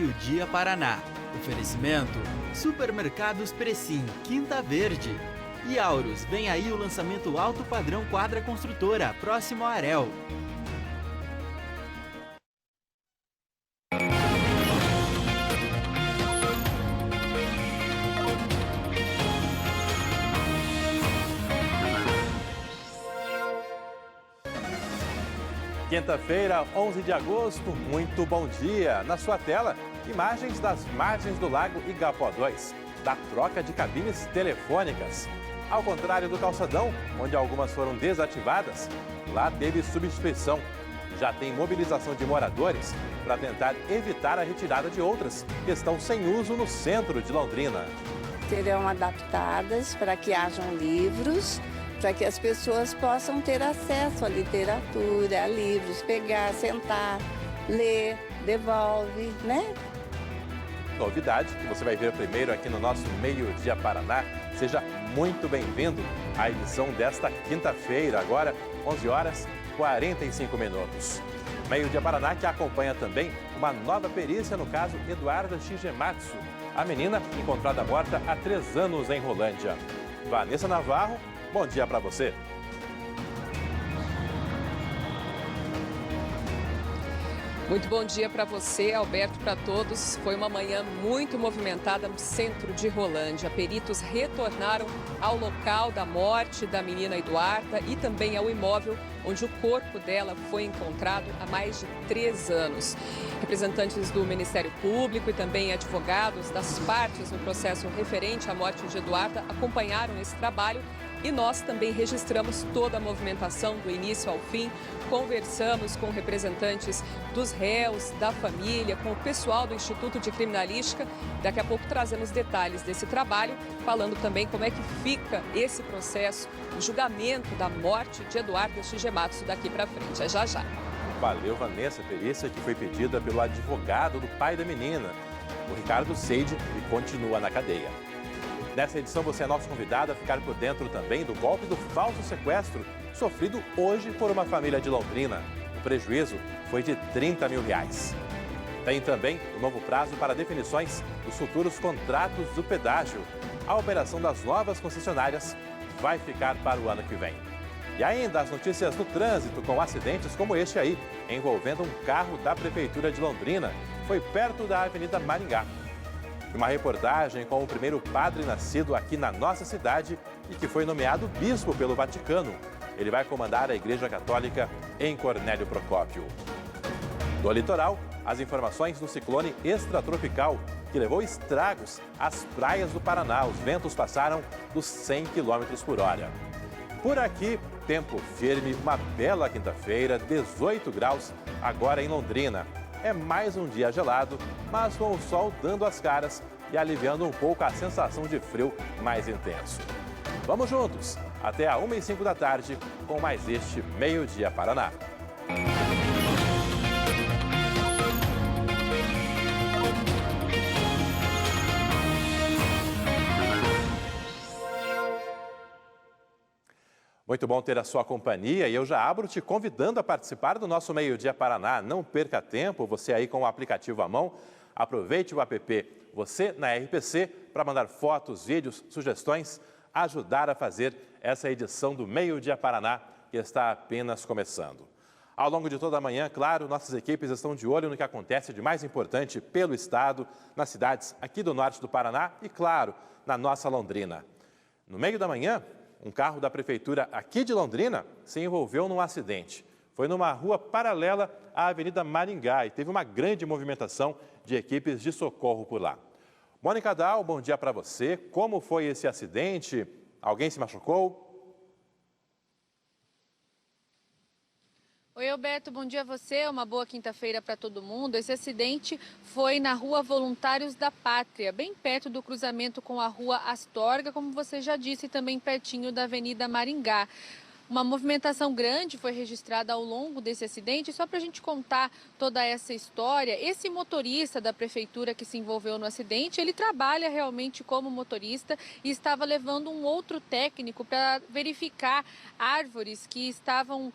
Meio-Dia Paraná. Oferecimento: Supermercados Precim, Quinta Verde. E Aurus, vem aí o lançamento alto padrão Quadra Construtora, próximo a Arel. Quinta-feira, 11 de agosto, muito bom dia. Na sua tela, imagens das margens do Lago Igapó 2, da troca de cabines telefônicas. Ao contrário do calçadão, onde algumas foram desativadas, lá teve substituição. Já tem mobilização de moradores para tentar evitar a retirada de outras que estão sem uso no centro de Londrina. Serão adaptadas para que hajam livros, para que as pessoas possam ter acesso à literatura, a livros, pegar, sentar, ler, devolve, né? Novidade que você vai ver primeiro aqui no nosso Meio-Dia Paraná. Seja muito bem-vindo à edição desta quinta-feira, agora 11 horas 45 minutos. Meio-Dia Paraná que acompanha também uma nova perícia no caso Eduarda Shigematsu, a menina encontrada morta há 3 anos em Rolândia. Vanessa Navarro, bom dia para você. Muito bom dia para você, Alberto, para todos. Foi uma manhã muito movimentada no centro de Rolândia. Peritos retornaram ao local da morte da menina Eduarda e também ao imóvel onde o corpo dela foi encontrado há mais de 3 anos. Representantes do Ministério Público e também advogados das partes no processo referente à morte de Eduarda acompanharam esse trabalho. E nós também registramos toda a movimentação do início ao fim, conversamos com representantes dos réus, da família, com o pessoal do Instituto de Criminalística. Daqui a pouco trazemos detalhes desse trabalho, falando também como é que fica esse processo, o julgamento da morte de Eduarda Shigematsu daqui para frente. É já já. Valeu, Vanessa. Perícia que foi pedida pelo advogado do pai da menina, o Ricardo Seide, e continua na cadeia. Nessa edição, você é nosso convidado a ficar por dentro também do golpe do falso sequestro sofrido hoje por uma família de Londrina. O prejuízo foi de R$30 mil. Tem também o novo prazo para definições dos futuros contratos do pedágio. A operação das novas concessionárias vai ficar para o ano que vem. E ainda as notícias do trânsito com acidentes como este aí, envolvendo um carro da Prefeitura de Londrina. Foi perto da Avenida Maringá. Uma reportagem com o primeiro padre nascido aqui na nossa cidade e que foi nomeado bispo pelo Vaticano. Ele vai comandar a Igreja Católica em Cornélio Procópio. Do litoral, as informações do ciclone extratropical que levou estragos às praias do Paraná. Os ventos passaram dos 100 km por hora. Por aqui, tempo firme, uma bela quinta-feira, 18 graus agora em Londrina. É mais um dia gelado, mas com o sol dando as caras e aliviando um pouco a sensação de frio mais intenso. Vamos juntos, até a 1h05 da tarde, com mais este Meio-Dia Paraná. Muito bom ter a sua companhia e eu já abro te convidando a participar do nosso Meio-Dia Paraná. Não perca tempo, você aí com o aplicativo à mão, aproveite o app Você na RPC para mandar fotos, vídeos, sugestões, ajudar a fazer essa edição do Meio-Dia Paraná que está apenas começando. Ao longo de toda a manhã, claro, nossas equipes estão de olho no que acontece de mais importante pelo estado, nas cidades aqui do norte do Paraná e, claro, na nossa Londrina. No meio da manhã, um carro da prefeitura aqui de Londrina se envolveu num acidente. Foi numa rua paralela à Avenida Maringá e teve uma grande movimentação de equipes de socorro por lá. Mônica Dal, bom dia para você. Como foi esse acidente? Alguém se machucou? Oi, Alberto, bom dia a você, uma boa quinta-feira para todo mundo. Esse acidente foi na Rua Voluntários da Pátria, bem perto do cruzamento com a Rua Astorga, como você já disse, também pertinho da Avenida Maringá. Uma movimentação grande foi registrada ao longo desse acidente. Só para a gente contar toda essa história, esse motorista da prefeitura que se envolveu no acidente, ele trabalha realmente como motorista e estava levando um outro técnico para verificar árvores que estavam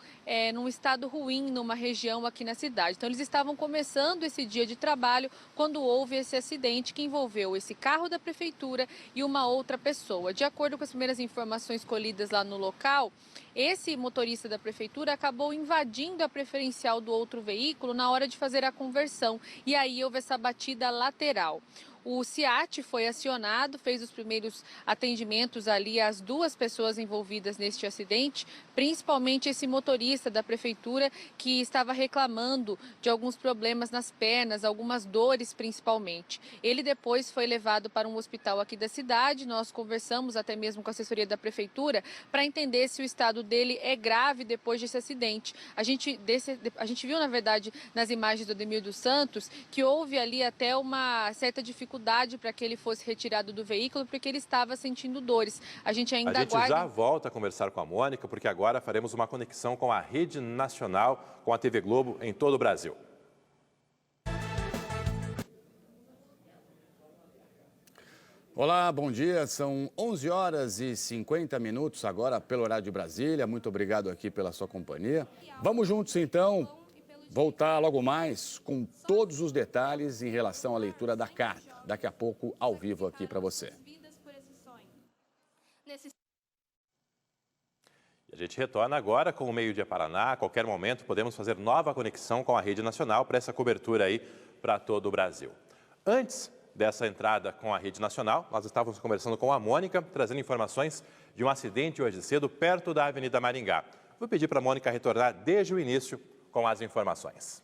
num estado ruim numa região aqui na cidade. Então eles estavam começando esse dia de trabalho quando houve esse acidente que envolveu esse carro da prefeitura e uma outra pessoa. De acordo com as primeiras informações colhidas lá no local, esse motorista da prefeitura acabou invadindo a preferencial do outro veículo na hora de fazer a conversão e aí houve essa batida lateral. O SEAT foi acionado, fez os primeiros atendimentos ali às duas pessoas envolvidas neste acidente, principalmente esse motorista da prefeitura que estava reclamando de alguns problemas nas pernas, algumas dores principalmente. Ele depois foi levado para um hospital aqui da cidade, nós conversamos até mesmo com a assessoria da prefeitura para entender se o estado dele é grave depois desse acidente. A gente viu, na verdade, nas imagens do Ademir dos Santos, que houve ali até uma certa dificuldade para que ele fosse retirado do veículo, porque ele estava sentindo dores. A gente já volta a conversar com a Mônica, porque agora faremos uma conexão com a Rede Nacional, com a TV Globo em todo o Brasil. Olá, bom dia. São 11 horas e 50 minutos agora pelo horário de Brasília. Muito obrigado aqui pela sua companhia. Vamos juntos, então, voltar logo mais com todos os detalhes em relação à leitura da carta. Daqui a pouco, ao vivo aqui para você. A gente retorna agora com o Meio-Dia Paraná. A qualquer momento podemos fazer nova conexão com a Rede Nacional para essa cobertura aí para todo o Brasil. Antes dessa entrada com a Rede Nacional, nós estávamos conversando com a Mônica, trazendo informações de um acidente hoje cedo perto da Avenida Maringá. Vou pedir para a Mônica retornar desde o início com as informações.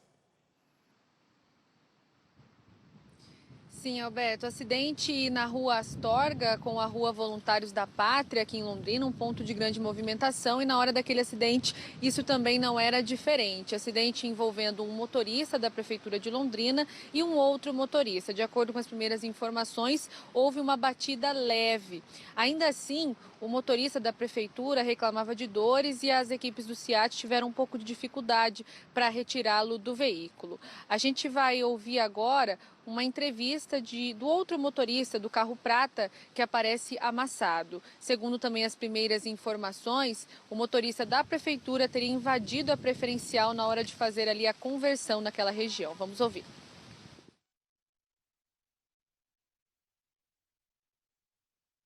Sim, Alberto, acidente na Rua Astorga com a Rua Voluntários da Pátria, aqui em Londrina, um ponto de grande movimentação, e na hora daquele acidente isso também não era diferente. Acidente envolvendo um motorista da Prefeitura de Londrina e um outro motorista. De acordo com as primeiras informações, houve uma batida leve. Ainda assim, o motorista da Prefeitura reclamava de dores e as equipes do SEAT tiveram um pouco de dificuldade para retirá-lo do veículo. A gente vai ouvir agora uma entrevista do outro motorista do carro prata que aparece amassado. Segundo também as primeiras informações, o motorista da prefeitura teria invadido a preferencial na hora de fazer ali a conversão naquela região. Vamos ouvir.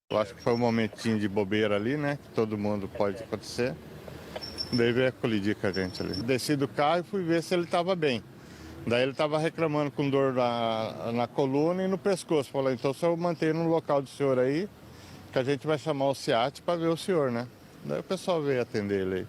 Eu acho que foi um momentinho de bobeira ali, né? Que todo mundo pode acontecer. Daí veio colidir com a gente ali. Desci do carro e fui ver se ele estava bem. Daí ele estava reclamando com dor na coluna e no pescoço. Falou, então se eu manter no local do senhor aí, que a gente vai chamar o SEAT para ver o senhor, né? Daí o pessoal veio atender ele aí.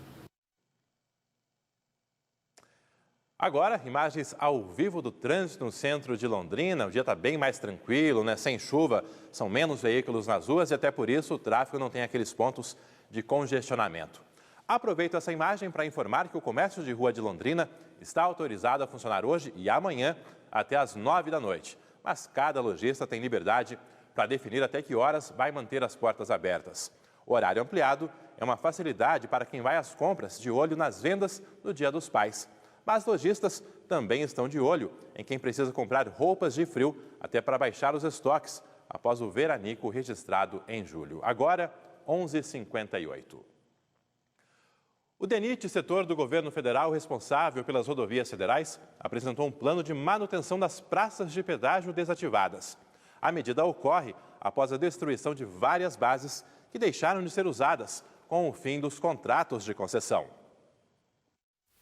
Agora, imagens ao vivo do trânsito no centro de Londrina. O dia está bem mais tranquilo, né? Sem chuva, são menos veículos nas ruas e até por isso o tráfego não tem aqueles pontos de congestionamento. Aproveito essa imagem para informar que o comércio de rua de Londrina está autorizado a funcionar hoje e amanhã até às 9 da noite. Mas cada lojista tem liberdade para definir até que horas vai manter as portas abertas. O horário ampliado é uma facilidade para quem vai às compras de olho nas vendas do Dia dos Pais. Mas lojistas também estão de olho em quem precisa comprar roupas de frio até para baixar os estoques após o veranico registrado em julho. Agora, 11h58. O DENIT, setor do governo federal responsável pelas rodovias federais, apresentou um plano de manutenção das praças de pedágio desativadas. A medida ocorre após a destruição de várias bases que deixaram de ser usadas com o fim dos contratos de concessão.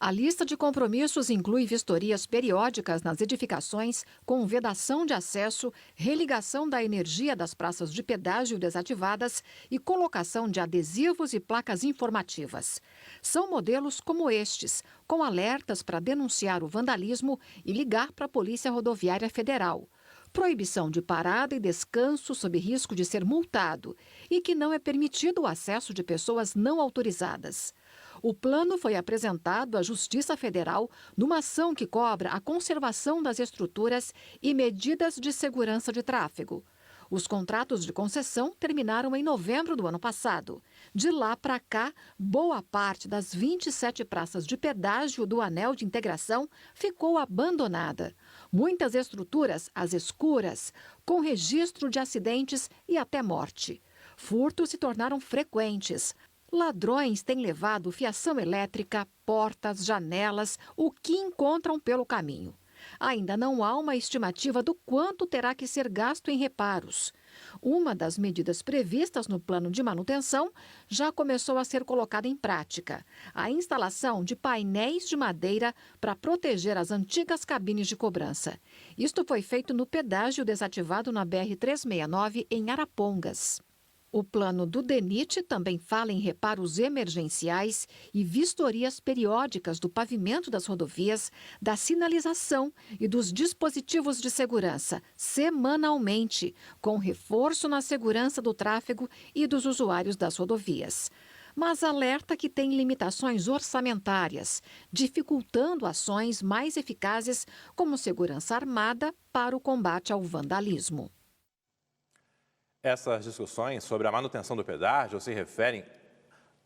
A lista de compromissos inclui vistorias periódicas nas edificações, com vedação de acesso, religação da energia das praças de pedágio desativadas e colocação de adesivos e placas informativas. São modelos como estes, com alertas para denunciar o vandalismo e ligar para a Polícia Rodoviária Federal. Proibição de parada e descanso sob risco de ser multado e que não é permitido o acesso de pessoas não autorizadas. O plano foi apresentado à Justiça Federal numa ação que cobra a conservação das estruturas e medidas de segurança de tráfego. Os contratos de concessão terminaram em novembro do ano passado. De lá para cá, boa parte das 27 praças de pedágio do Anel de Integração ficou abandonada. Muitas estruturas às escuras, com registro de acidentes e até morte. Furtos se tornaram frequentes. Ladrões têm levado fiação elétrica, portas, janelas, o que encontram pelo caminho. Ainda não há uma estimativa do quanto terá que ser gasto em reparos. Uma das medidas previstas no plano de manutenção já começou a ser colocada em prática: a instalação de painéis de madeira para proteger as antigas cabines de cobrança. Isto foi feito no pedágio desativado na BR-369, em Arapongas. O plano do DENIT também fala em reparos emergenciais e vistorias periódicas do pavimento das rodovias, da sinalização e dos dispositivos de segurança, semanalmente, com reforço na segurança do tráfego e dos usuários das rodovias. Mas alerta que tem limitações orçamentárias, dificultando ações mais eficazes, como segurança armada para o combate ao vandalismo. Essas discussões sobre a manutenção do pedágio se referem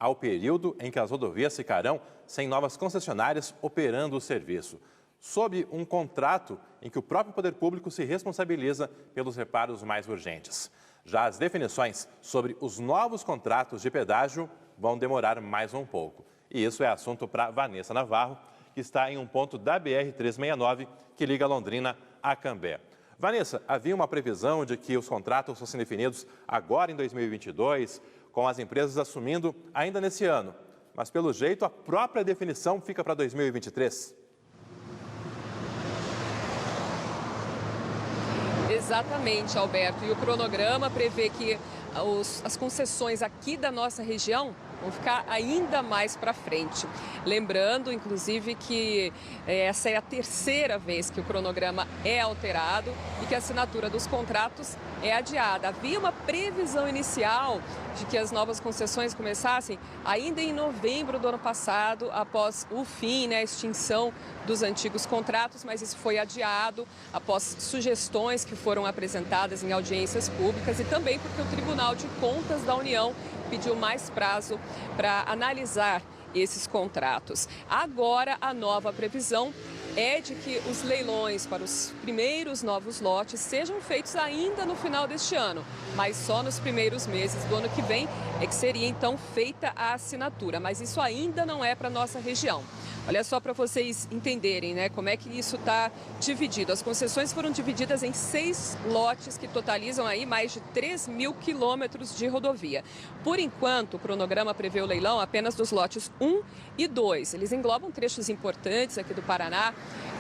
ao período em que as rodovias ficarão sem novas concessionárias operando o serviço, sob um contrato em que o próprio poder público se responsabiliza pelos reparos mais urgentes. Já as definições sobre os novos contratos de pedágio vão demorar mais um pouco. E isso é assunto para Vanessa Navarro, que está em um ponto da BR-369 que liga Londrina a Cambé. Vanessa, havia uma previsão de que os contratos fossem definidos agora em 2022, com as empresas assumindo ainda nesse ano. Mas, pelo jeito, a própria definição fica para 2023. Exatamente, Alberto. E o cronograma prevê que as concessões aqui da nossa região vão ficar ainda mais para frente. Lembrando, inclusive, que essa é a terceira vez que o cronograma é alterado e que a assinatura dos contratos é adiada. Havia uma previsão inicial de que as novas concessões começassem ainda em novembro do ano passado, após o fim, a extinção dos antigos contratos, mas isso foi adiado após sugestões que foram apresentadas em audiências públicas e também porque o Tribunal de Contas da União pediu mais prazo para analisar esses contratos. Agora, a nova previsão é de que os leilões para os primeiros novos lotes sejam feitos ainda no final deste ano, mas só nos primeiros meses do ano que vem é que seria então feita a assinatura, mas isso ainda não é para a nossa região. Olha só para vocês entenderem, como é que isso está dividido. As concessões foram divididas em 6 lotes que totalizam aí mais de 3.000 quilômetros de rodovia. Por enquanto, o cronograma prevê o leilão apenas dos lotes 1 e 2. Eles englobam trechos importantes aqui do Paraná,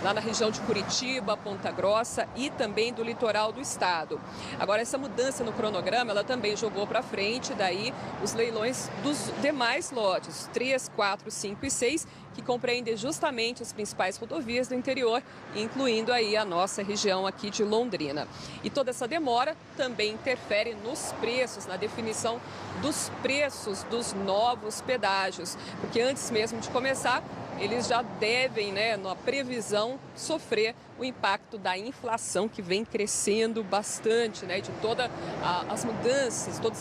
lá na região de Curitiba, Ponta Grossa e também do litoral do estado. Agora, essa mudança no cronograma, ela também jogou para frente daí os leilões dos demais lotes, 3, 4, 5 e 6, que compreendem justamente as principais rodovias do interior, incluindo aí a nossa região aqui de Londrina. E toda essa demora também interfere nos preços, na definição dos preços dos novos pedágios, porque antes mesmo de começar, eles já devem, na previsão, sofrer o impacto da inflação que vem crescendo bastante, de todas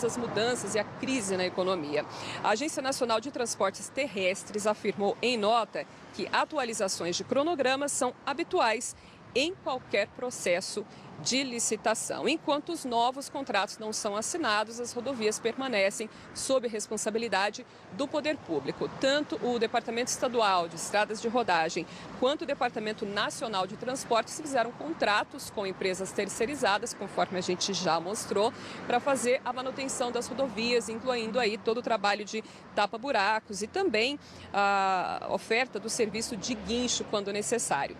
as mudanças e a crise na economia. A Agência Nacional de Transportes Terrestres afirmou em nota que atualizações de cronogramas são habituais em qualquer processo de licitação. Enquanto os novos contratos não são assinados, as rodovias permanecem sob responsabilidade do poder público. Tanto o Departamento Estadual de Estradas de Rodagem quanto o Departamento Nacional de Transportes fizeram contratos com empresas terceirizadas, conforme a gente já mostrou, para fazer a manutenção das rodovias, incluindo aí todo o trabalho de tapa-buracos e também a oferta do serviço de guincho quando necessário.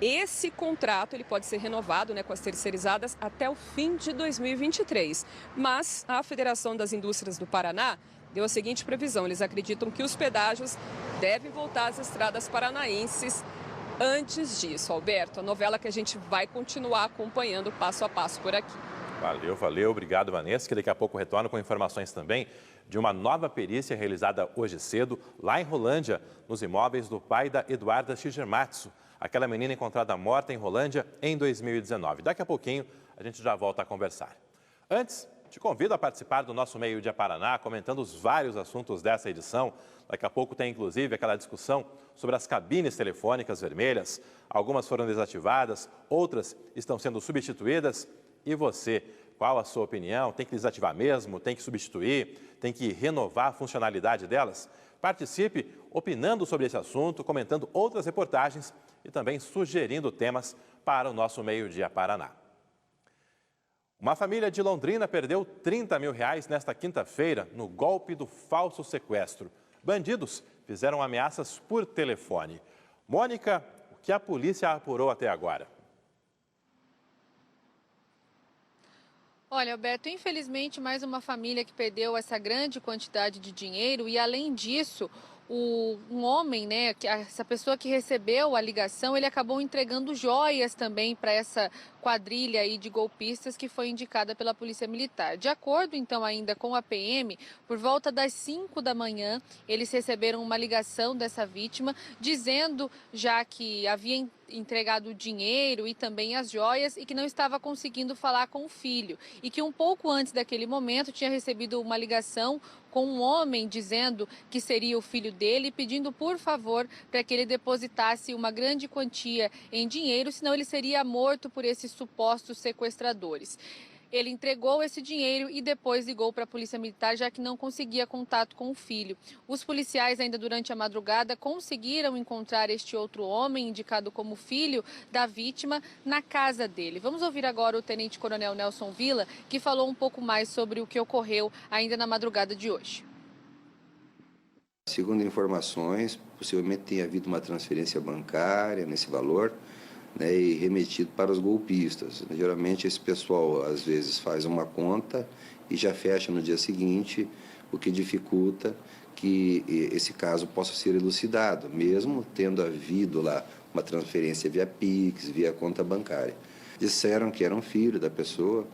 Esse contrato ele pode ser renovado com as terceirizadas até o fim de 2023. Mas a Federação das Indústrias do Paraná deu a seguinte previsão. Eles acreditam que os pedágios devem voltar às estradas paranaenses antes disso. Alberto, a novela que a gente vai continuar acompanhando passo a passo por aqui. Valeu. Obrigado, Vanessa, que daqui a pouco retorno com informações também de uma nova perícia realizada hoje cedo, lá em Rolândia, nos imóveis do pai da Eduarda Shigematsu, aquela menina encontrada morta em Rolândia em 2019. Daqui a pouquinho a gente já volta a conversar. Antes, te convido a participar do nosso Meio Dia Paraná, comentando os vários assuntos dessa edição. Daqui a pouco tem, inclusive, aquela discussão sobre as cabines telefônicas vermelhas. Algumas foram desativadas, outras estão sendo substituídas. E você, qual a sua opinião? Tem que desativar mesmo? Tem que substituir? Tem que renovar a funcionalidade delas? Participe opinando sobre esse assunto, comentando outras reportagens e também sugerindo temas para o nosso Meio Dia Paraná. Uma família de Londrina perdeu R$30 mil nesta quinta-feira no golpe do falso sequestro. Bandidos fizeram ameaças por telefone. Mônica, o que a polícia apurou até agora? Olha, Alberto, infelizmente mais uma família que perdeu essa grande quantidade de dinheiro e, além disso, um homem, né, essa pessoa que recebeu a ligação, ele acabou entregando joias também para essa quadrilha aí de golpistas que foi indicada pela Polícia Militar. De acordo, então, ainda com a PM, por volta das 5 da manhã, eles receberam uma ligação dessa vítima, dizendo já que havia entregado o dinheiro e também as joias e que não estava conseguindo falar com o filho. E que um pouco antes daquele momento tinha recebido uma ligação com um homem dizendo que seria o filho dele, pedindo por favor para que ele depositasse uma grande quantia em dinheiro, senão ele seria morto por esses supostos sequestradores. Ele entregou esse dinheiro e depois ligou para a Polícia Militar, já que não conseguia contato com o filho. Os policiais, ainda durante a madrugada, conseguiram encontrar este outro homem, indicado como filho da vítima, na casa dele. Vamos ouvir agora o Tenente Coronel Nelson Villa, que falou um pouco mais sobre o que ocorreu ainda na madrugada de hoje. Segundo informações, possivelmente tenha havido uma transferência bancária nesse valor, né, e remetido para os golpistas. Geralmente esse pessoal às vezes faz uma conta e já fecha no dia seguinte, o que dificulta que esse caso possa ser elucidado, mesmo tendo havido lá uma transferência via Pix, via conta bancária. Disseram que era um filho da pessoa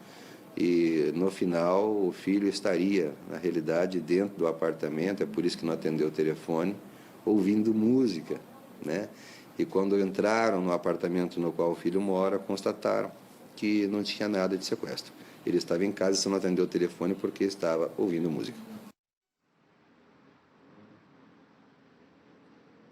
e no final o filho estaria, na realidade, dentro do apartamento, é por isso que não atendeu o telefone, ouvindo música, né? E quando entraram no apartamento no qual o filho mora, constataram que não tinha nada de sequestro. Ele estava em casa e só não atendeu o telefone porque estava ouvindo música.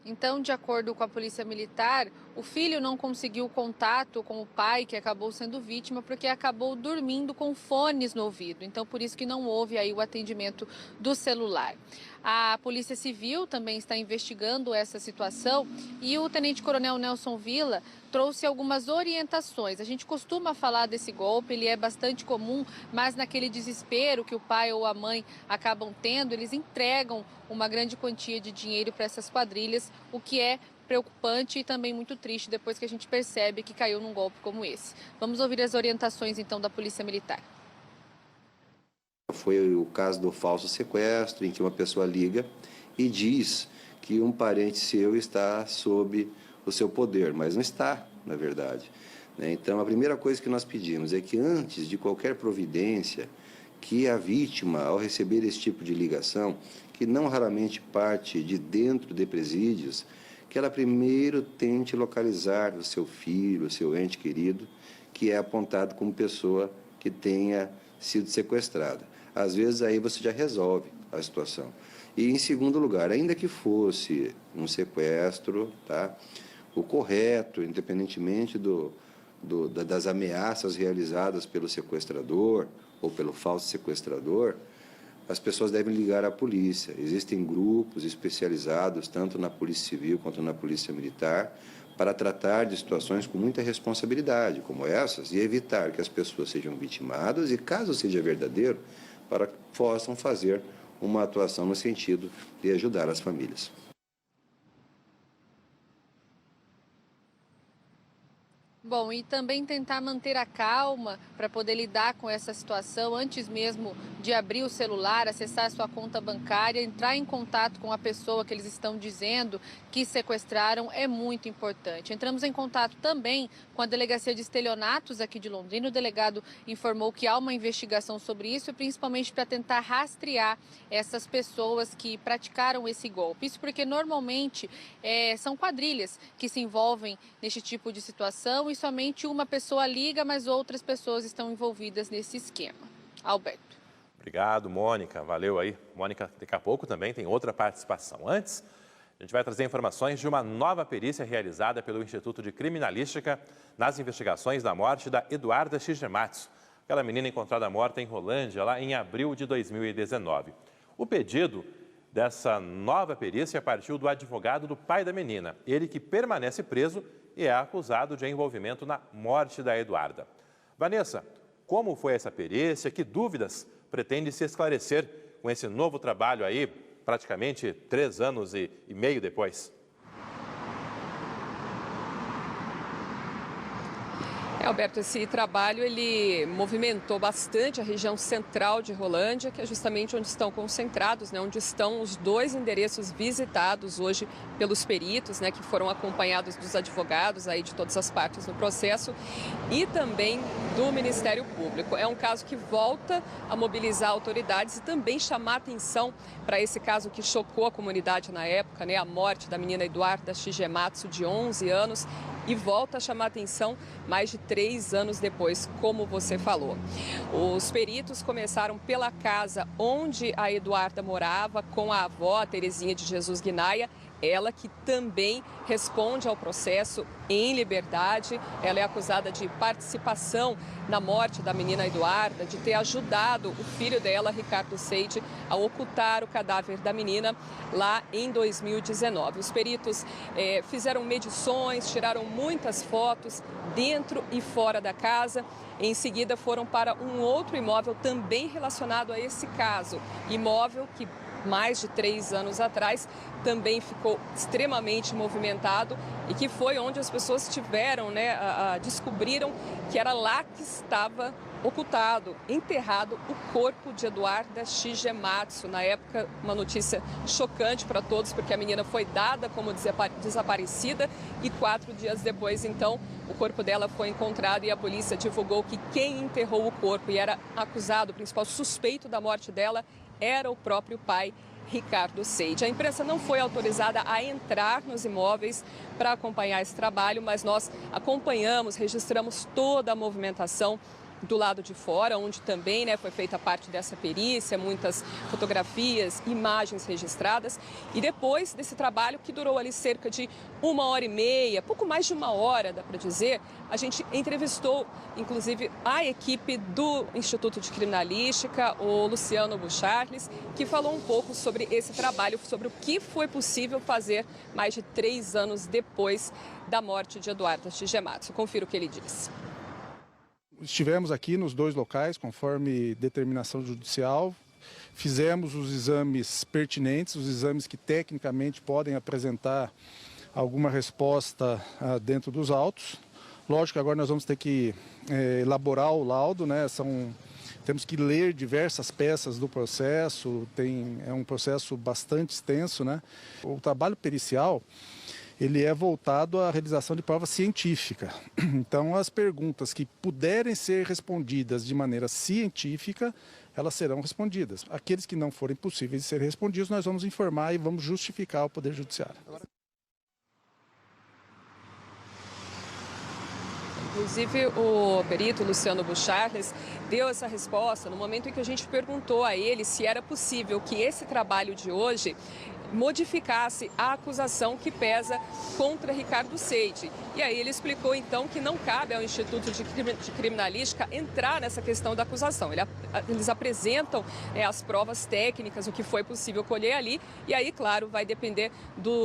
Então, de acordo com a Polícia Militar, o filho não conseguiu contato com o pai, que acabou sendo vítima, porque acabou dormindo com fones no ouvido. Então, por isso que não houve aí o atendimento do celular. A Polícia Civil também está investigando essa situação e o Tenente Coronel Nelson Villa trouxe algumas orientações. A gente costuma falar desse golpe, ele é bastante comum, mas naquele desespero que o pai ou a mãe acabam tendo, eles entregam uma grande quantia de dinheiro para essas quadrilhas, o que é preocupante e também muito triste depois que a gente percebe que caiu num golpe como esse. Vamos ouvir as orientações então da Polícia Militar. Foi o caso do falso sequestro, em que uma pessoa liga e diz que um parente seu está sob o seu poder, mas não está, na verdade. Então, a primeira coisa que nós pedimos é que antes de qualquer providência, que a vítima, ao receber esse tipo de ligação, que não raramente parte de dentro de presídios, que ela primeiro tente localizar o seu filho, o seu ente querido, que é apontado como pessoa que tenha sido sequestrada. Às vezes aí você já resolve a situação. E em segundo lugar, ainda que fosse um sequestro, tá? O correto, independentemente das ameaças realizadas pelo sequestrador ou pelo falso sequestrador, as pessoas devem ligar à polícia. Existem grupos especializados, tanto na Polícia Civil quanto na Polícia Militar, para tratar de situações com muita responsabilidade, como essas, e evitar que as pessoas sejam vitimadas e, caso seja verdadeiro, para que possam fazer uma atuação no sentido de ajudar as famílias. Bom, e também tentar manter a calma para poder lidar com essa situação antes mesmo de abrir o celular, acessar a sua conta bancária, entrar em contato com a pessoa que eles estão dizendo que sequestraram é muito importante. Entramos em contato também com a Delegacia de Estelionatos aqui de Londrina. O delegado informou que há uma investigação sobre isso, principalmente para tentar rastrear essas pessoas que praticaram esse golpe. Isso porque normalmente são quadrilhas que se envolvem neste tipo de situação e somente uma pessoa liga, mas outras pessoas estão envolvidas nesse esquema. Alberto. Obrigado, Mônica. Valeu aí. Mônica, daqui a pouco também tem outra participação. Antes, a gente vai trazer informações de uma nova perícia realizada pelo Instituto de Criminalística nas investigações da morte da Eduarda Shigematsu, aquela menina encontrada morta em Rolândia, lá em abril de 2019. O pedido dessa nova perícia partiu do advogado do pai da menina, ele que permanece preso e é acusado de envolvimento na morte da Eduarda. Vanessa, como foi essa perícia? Que dúvidas pretende se esclarecer com esse novo trabalho aí, praticamente 3 anos e meio depois? Alberto, esse trabalho ele movimentou bastante a região central de Rolândia, que é justamente onde estão concentrados, onde estão os 2 endereços visitados hoje pelos peritos, que foram acompanhados dos advogados aí de todas as partes do processo e também do Ministério Público. É um caso que volta a mobilizar autoridades e também chamar atenção para esse caso que chocou a comunidade na época, a morte da menina Eduarda Shigematsu, de 11 anos, e volta a chamar atenção mais de 3 anos depois, como você falou. Os peritos começaram pela casa onde a Eduarda morava, com a avó, a Terezinha de Jesus Guinaia, ela que também responde ao processo em liberdade. Ela é acusada de participação na morte da menina Eduarda, de ter ajudado o filho dela, Ricardo Seide, a ocultar o cadáver da menina lá em 2019. Os peritos fizeram medições, tiraram muitas fotos dentro e fora da casa. Em seguida foram para um outro imóvel também relacionado a esse caso, imóvel que mais de 3 anos atrás também ficou extremamente movimentado e que foi onde as pessoas descobriram que era lá que estava ocultado, enterrado o corpo de Eduarda Shigematsu. Na época, uma notícia chocante para todos, porque a menina foi dada como desaparecida e 4 dias depois, então, o corpo dela foi encontrado e a polícia divulgou que quem enterrou o corpo e era acusado, o principal suspeito da morte dela, era o próprio pai, Ricardo Seide. A imprensa não foi autorizada a entrar nos imóveis para acompanhar esse trabalho, mas nós acompanhamos, registramos toda a movimentação do lado de fora, onde também foi feita parte dessa perícia, muitas fotografias, imagens registradas. E depois desse trabalho, que durou ali cerca de 1h30, pouco mais de 1 hora, dá para dizer, a gente entrevistou, inclusive, a equipe do Instituto de Criminalística, o Luciano Bucharles, que falou um pouco sobre esse trabalho, sobre o que foi possível fazer mais de 3 anos depois da morte de Eduarda Shigematsu. Confira o que ele disse. Estivemos aqui nos 2 locais, conforme determinação judicial, fizemos os exames pertinentes, os exames que tecnicamente podem apresentar alguma resposta dentro dos autos. Lógico que agora nós vamos ter que elaborar o laudo, temos que ler diversas peças do processo, é um processo bastante extenso, O trabalho pericial, ele é voltado à realização de prova científica. Então, as perguntas que puderem ser respondidas de maneira científica, elas serão respondidas. Aqueles que não forem possíveis de serem respondidos, nós vamos informar e vamos justificar ao Poder Judiciário. Inclusive, o perito Luciano Bucharles deu essa resposta no momento em que a gente perguntou a ele se era possível que esse trabalho de hoje modificasse a acusação que pesa contra Ricardo Seide. E aí ele explicou, então, que não cabe ao Instituto de Criminalística entrar nessa questão da acusação. Eles apresentam as provas técnicas, o que foi possível colher ali, e aí, claro, vai depender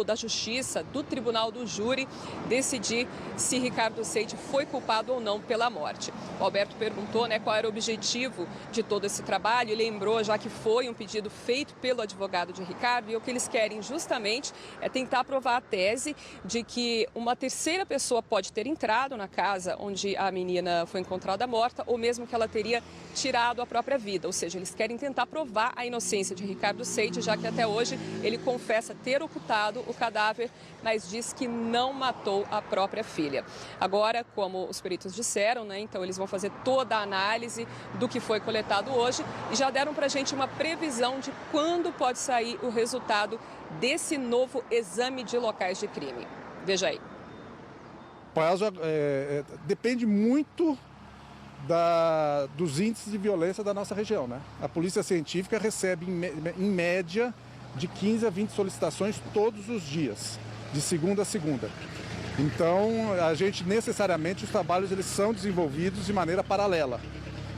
da Justiça, do Tribunal do Júri, decidir se Ricardo Seide foi culpado ou não pela morte. O Alberto perguntou qual era o objetivo de todo esse trabalho e lembrou, já que foi um pedido feito pelo advogado de Ricardo, e o que eles querem justamente é tentar provar a tese de que uma terceira pessoa pode ter entrado na casa onde a menina foi encontrada morta, ou mesmo que ela teria tirado a própria vida. Ou seja, eles querem tentar provar a inocência de Ricardo Seide, já que até hoje ele confessa ter ocultado o cadáver, mas diz que não matou a própria filha. Agora, como os peritos disseram, então eles vão fazer toda a análise do que foi coletado hoje e já deram para a gente uma previsão de quando pode sair o resultado desse novo exame de locais de crime. Veja aí. O prazo depende muito dos índices de violência da nossa região, né? A Polícia Científica recebe, em média, de 15 a 20 solicitações todos os dias, de segunda a segunda. Então, a gente necessariamente, os trabalhos eles são desenvolvidos de maneira paralela.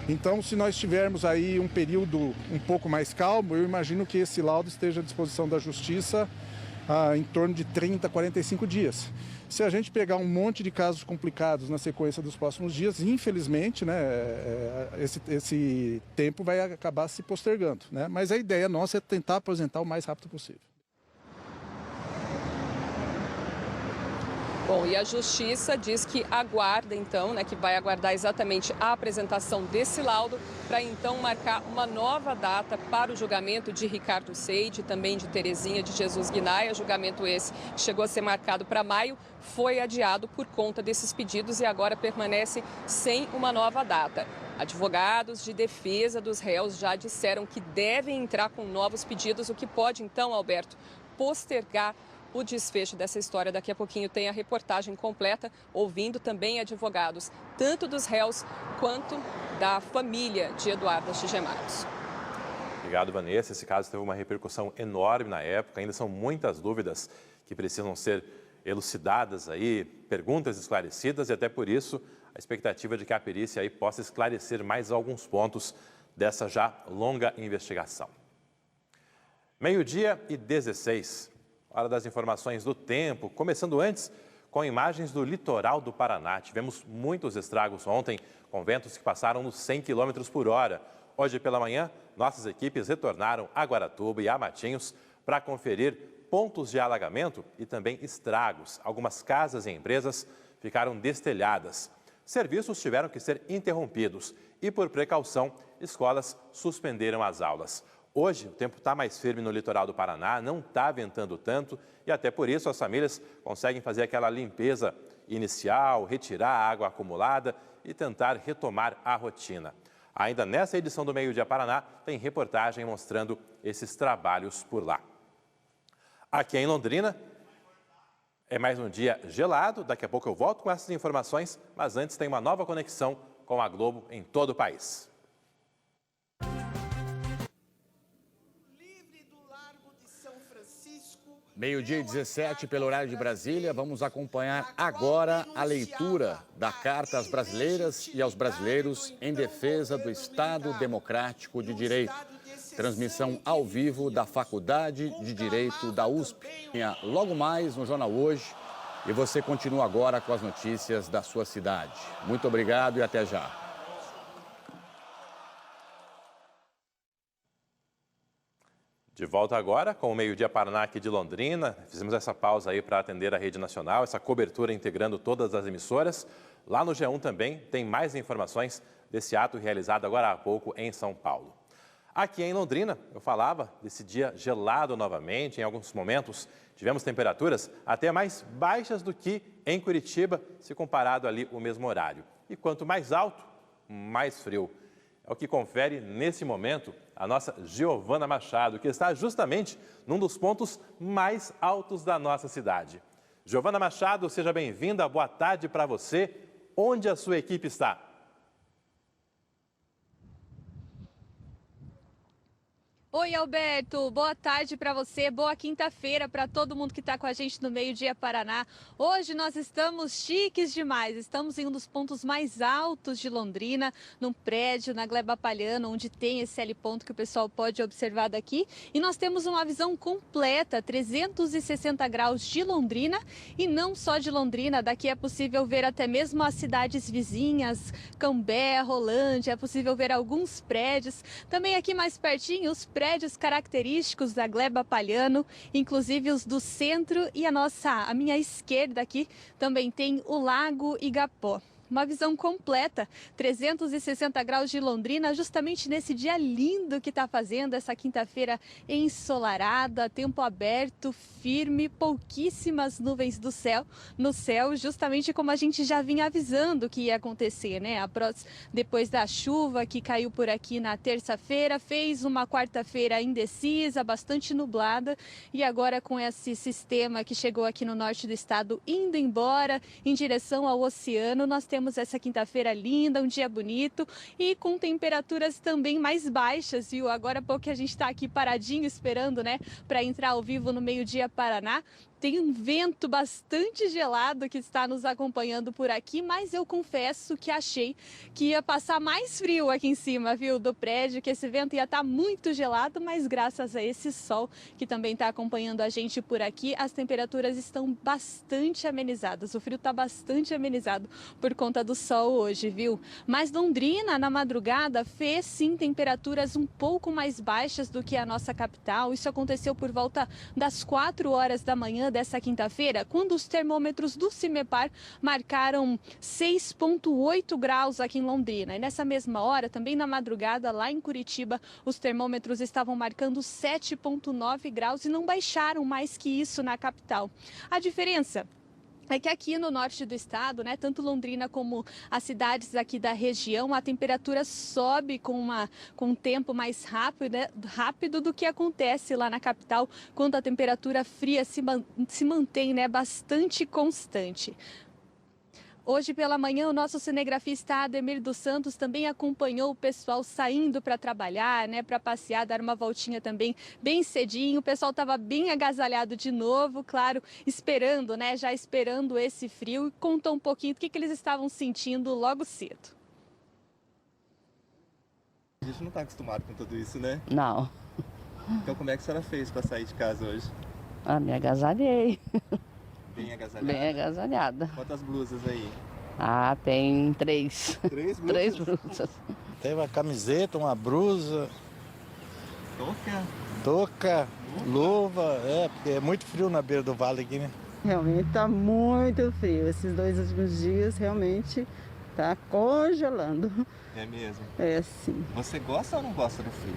Então, se nós tivermos aí um período um pouco mais calmo, eu imagino que esse laudo esteja à disposição da Justiça em torno de 30 a 45 dias. Se a gente pegar um monte de casos complicados na sequência dos próximos dias, infelizmente, né, esse tempo vai acabar se postergando, né? Mas a ideia nossa é tentar apresentar o mais rápido possível. Bom, e a Justiça diz que aguarda, então, que vai aguardar exatamente a apresentação desse laudo para, então, marcar uma nova data para o julgamento de Ricardo Seide e também de Terezinha de Jesus Guinaia. Julgamento esse que chegou a ser marcado para maio, foi adiado por conta desses pedidos e agora permanece sem uma nova data. Advogados de defesa dos réus já disseram que devem entrar com novos pedidos, o que pode, então, Alberto, postergar o desfecho dessa história. Daqui a pouquinho tem a reportagem completa, ouvindo também advogados, tanto dos réus quanto da família de Eduarda Xigemartos. Obrigado, Vanessa. Esse caso teve uma repercussão enorme na época. Ainda são muitas dúvidas que precisam ser elucidadas aí, perguntas esclarecidas e até por isso a expectativa de que a perícia aí possa esclarecer mais alguns pontos dessa já longa investigação. 12h16. Hora das informações do tempo, começando antes com imagens do litoral do Paraná. Tivemos muitos estragos ontem, com ventos que passaram nos 100 km por hora. Hoje pela manhã, nossas equipes retornaram a Guaratuba e a Matinhos para conferir pontos de alagamento e também estragos. Algumas casas e empresas ficaram destelhadas. Serviços tiveram que ser interrompidos e, por precaução, escolas suspenderam as aulas. Hoje, o tempo está mais firme no litoral do Paraná, não está ventando tanto e até por isso as famílias conseguem fazer aquela limpeza inicial, retirar a água acumulada e tentar retomar a rotina. Ainda nessa edição do Meio Dia Paraná, tem reportagem mostrando esses trabalhos por lá. Aqui em Londrina, é mais um dia gelado, daqui a pouco eu volto com essas informações, mas antes tem uma nova conexão com a Globo em todo o país. Meio-dia e 17 pelo horário de Brasília. Vamos acompanhar agora a leitura da Carta às Brasileiras e aos Brasileiros em defesa do Estado Democrático de Direito. Transmissão ao vivo da Faculdade de Direito da USP. Logo mais no Jornal Hoje. E você continua agora com as notícias da sua cidade. Muito obrigado e até já. De volta agora com o Meio Dia Paraná aqui de Londrina. Fizemos essa pausa aí para atender a rede nacional, essa cobertura integrando todas as emissoras. Lá no G1 também tem mais informações desse ato realizado agora há pouco em São Paulo. Aqui em Londrina, eu falava desse dia gelado novamente. Em alguns momentos tivemos temperaturas até mais baixas do que em Curitiba, se comparado ali o mesmo horário. E quanto mais alto, mais frio. É o que confere nesse momento a nossa Giovana Machado, que está justamente num dos pontos mais altos da nossa cidade. Giovana Machado, seja bem-vinda, boa tarde para você. Onde a sua equipe está? Oi, Alberto, boa tarde para você, boa quinta-feira para todo mundo que está com a gente no Meio Dia Paraná. Hoje nós estamos chiques demais, estamos em um dos pontos mais altos de Londrina, num prédio na Gleba Palhano, onde tem esse heliponto que o pessoal pode observar daqui. E nós temos uma visão completa, 360 graus de Londrina e não só de Londrina, daqui é possível ver até mesmo as cidades vizinhas, Cambé, Rolândia, é possível ver alguns prédios. Também aqui mais pertinho, os prédios característicos da Gleba Palhano, inclusive os do centro e a minha esquerda aqui também tem o Lago Igapó. Uma visão completa, 360 graus de Londrina, justamente nesse dia lindo que está fazendo, essa quinta-feira ensolarada, tempo aberto, firme, pouquíssimas nuvens no céu, justamente como a gente já vinha avisando que ia acontecer, né? Depois da chuva que caiu por aqui na terça-feira, fez uma quarta-feira indecisa, bastante nublada, e agora com esse sistema que chegou aqui no norte do estado indo embora em direção ao oceano, nós temos temos essa quinta-feira linda, um dia bonito e com temperaturas também mais baixas, viu? Agora há pouco que a gente está aqui paradinho esperando, né, para entrar ao vivo no Meio-Dia Paraná. Tem um vento bastante gelado que está nos acompanhando por aqui, mas eu confesso que achei que ia passar mais frio aqui em cima, viu, do prédio, que esse vento ia estar muito gelado, mas graças a esse sol que também está acompanhando a gente por aqui, as temperaturas estão bastante amenizadas. O frio está bastante amenizado por conta do sol hoje, viu? Mas Londrina, na madrugada, fez sim temperaturas um pouco mais baixas do que a nossa capital. Isso aconteceu por volta das 4 horas da manhã dessa quinta-feira, quando os termômetros do CIMEPAR marcaram 6,8 graus aqui em Londrina. E nessa mesma hora, também na madrugada, lá em Curitiba, os termômetros estavam marcando 7,9 graus e não baixaram mais que isso na capital. A diferença é que aqui no norte do estado, né, tanto Londrina como as cidades aqui da região, a temperatura sobe com um tempo mais rápido do que acontece lá na capital, quando a temperatura fria se mantém, né, bastante constante. Hoje pela manhã, o nosso cinegrafista Ademir dos Santos também acompanhou o pessoal saindo para trabalhar, né, para passear, dar uma voltinha também bem cedinho. O pessoal estava bem agasalhado de novo, claro, esperando, né, já esperando esse frio, e contou um pouquinho do que eles estavam sentindo logo cedo. A gente não está acostumado com tudo isso, né? Não. Então como é que a senhora fez para sair de casa hoje? Ah, me agasalhei. Bem agasalhada? Bem agasalhada. Quantas blusas aí? Ah, tem 3. 3 blusas? 3 blusas. Tem uma camiseta, uma blusa. Touca, luva, porque é muito frio na beira do vale aqui, né? Realmente está muito frio. Esses 2 últimos dias realmente está congelando. É mesmo? É, sim. Você gosta ou não gosta do frio?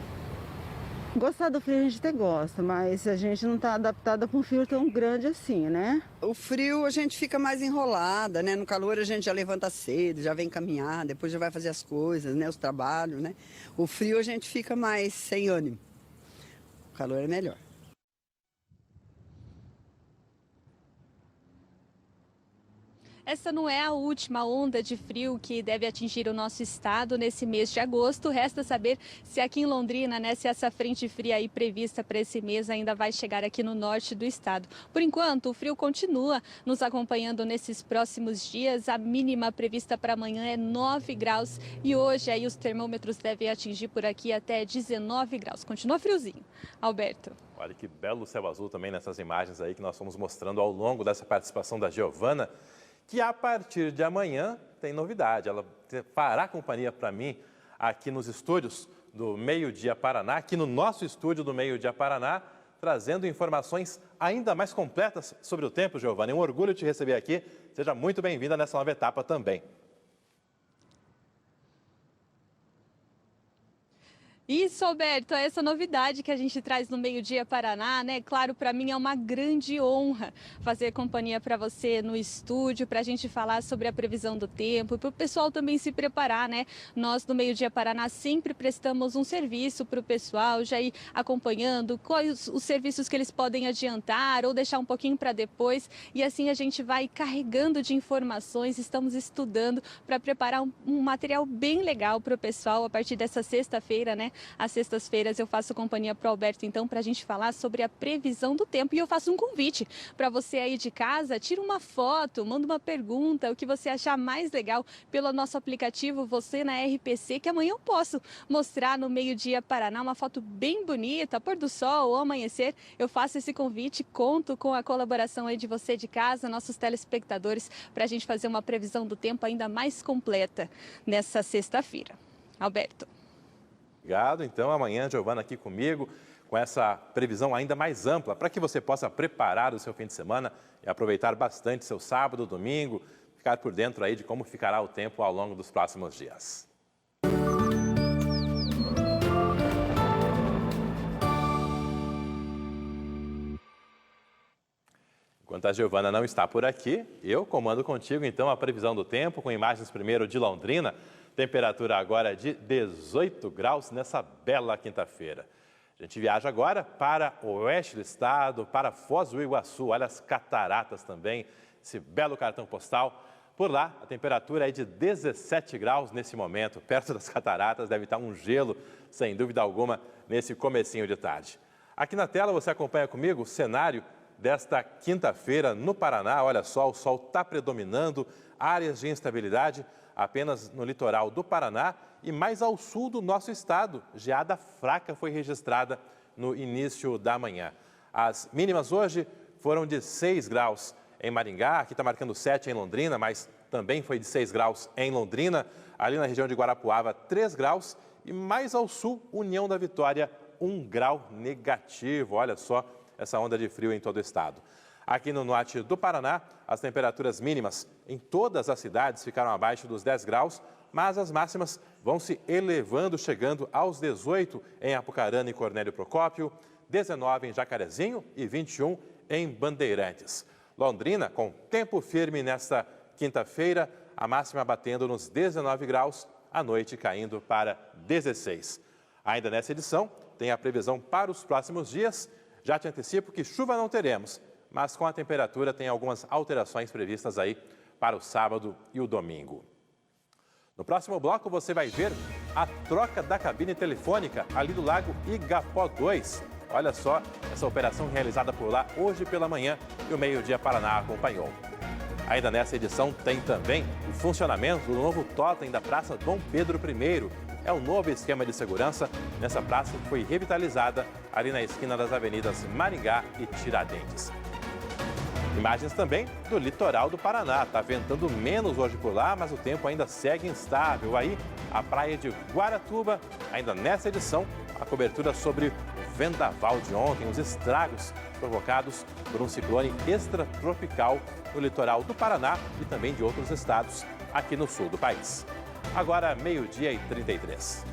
Gostar do frio a gente até gosta, mas a gente não está adaptada com um frio tão grande assim, né? O frio a gente fica mais enrolada, né? No calor a gente já levanta cedo, já vem caminhar, depois já vai fazer as coisas, né? Os trabalhos, né? O frio a gente fica mais sem ânimo. O calor é melhor. Essa não é a última onda de frio que deve atingir o nosso estado nesse mês de agosto. Resta saber se aqui em Londrina, né, se essa frente fria aí prevista para esse mês ainda vai chegar aqui no norte do estado. Por enquanto, o frio continua nos acompanhando nesses próximos dias. A mínima prevista para amanhã é 9 graus e hoje aí os termômetros devem atingir por aqui até 19 graus. Continua friozinho. Alberto. Olha que belo céu azul também nessas imagens aí que nós fomos mostrando ao longo dessa participação da Giovana, que a partir de amanhã tem novidade. Ela fará companhia para mim aqui nos estúdios do Meio-Dia Paraná, aqui no nosso estúdio do Meio-Dia Paraná, trazendo informações ainda mais completas sobre o tempo, Giovana. É um orgulho te receber aqui. Seja muito bem-vinda nessa nova etapa também. Isso, Alberto, é essa novidade que a gente traz no Meio-Dia Paraná, né? Claro, para mim é uma grande honra fazer companhia para você no estúdio, para a gente falar sobre a previsão do tempo, para o pessoal também se preparar, né? Nós no Meio-Dia Paraná sempre prestamos um serviço para o pessoal, já ir acompanhando quais os serviços que eles podem adiantar ou deixar um pouquinho para depois, e assim a gente vai carregando de informações, estamos estudando para preparar um material bem legal para o pessoal a partir dessa sexta-feira, né? Às sextas-feiras eu faço companhia para o Alberto, então, para a gente falar sobre a previsão do tempo. E eu faço um convite para você aí de casa, tira uma foto, manda uma pergunta, o que você achar mais legal pelo nosso aplicativo Você na RPC, que amanhã eu posso mostrar no Meio-Dia Paraná uma foto bem bonita, pôr do sol ou amanhecer. Eu faço esse convite, conto com a colaboração aí de você de casa, nossos telespectadores, para a gente fazer uma previsão do tempo ainda mais completa nessa sexta-feira. Alberto. Obrigado. Então, amanhã, Giovana aqui comigo, com essa previsão ainda mais ampla, para que você possa preparar o seu fim de semana e aproveitar bastante seu sábado, domingo, ficar por dentro aí de como ficará o tempo ao longo dos próximos dias. Enquanto a Giovana não está por aqui, eu comando contigo, então, a previsão do tempo, com imagens primeiro de Londrina. Temperatura agora de 18 graus nessa bela quinta-feira. A gente viaja agora para o oeste do estado, para Foz do Iguaçu. Olha as cataratas também, esse belo cartão postal Por lá, a temperatura é de 17 graus nesse momento. Perto das cataratas deve estar um gelo, sem dúvida alguma, nesse comecinho de tarde. Aqui na tela você acompanha comigo o cenário desta quinta-feira no Paraná. Olha só, o sol está predominando, áreas de instabilidade apenas no litoral do Paraná e mais ao sul do nosso estado. Geada fraca foi registrada no início da manhã. As mínimas hoje foram de 6 graus em Maringá, aqui está marcando 7 em Londrina, mas também foi de 6 graus em Londrina. Ali na região de Guarapuava, 3 graus e mais ao sul, União da Vitória, 1 grau negativo. Olha só essa onda de frio em todo o estado. Aqui no norte do Paraná, as temperaturas mínimas em todas as cidades ficaram abaixo dos 10 graus, mas as máximas vão se elevando, chegando aos 18 em Apucarana e Cornélio Procópio, 19 em Jacarezinho e 21 em Bandeirantes. Londrina, com tempo firme nesta quinta-feira, a máxima batendo nos 19 graus, à noite caindo para 16. Ainda nessa edição, tem a previsão para os próximos dias. Já te antecipo que chuva não teremos, mas com a temperatura tem algumas alterações previstas aí para o sábado e o domingo. No próximo bloco você vai ver a troca da cabine telefônica ali do Lago Igapó 2. Olha só essa operação realizada por lá hoje pela manhã e o Meio Dia Paraná acompanhou. Ainda nessa edição tem também o funcionamento do novo tótem da Praça Dom Pedro I. É um novo esquema de segurança nessa praça que foi revitalizada ali na esquina das avenidas Maringá e Tiradentes. Imagens também do litoral do Paraná. Está ventando menos hoje por lá, mas o tempo ainda segue instável. Aí, a praia de Guaratuba, ainda nessa edição, a cobertura sobre o vendaval de ontem, os estragos provocados por um ciclone extratropical no litoral do Paraná e também de outros estados aqui no sul do país. Agora, 12h33.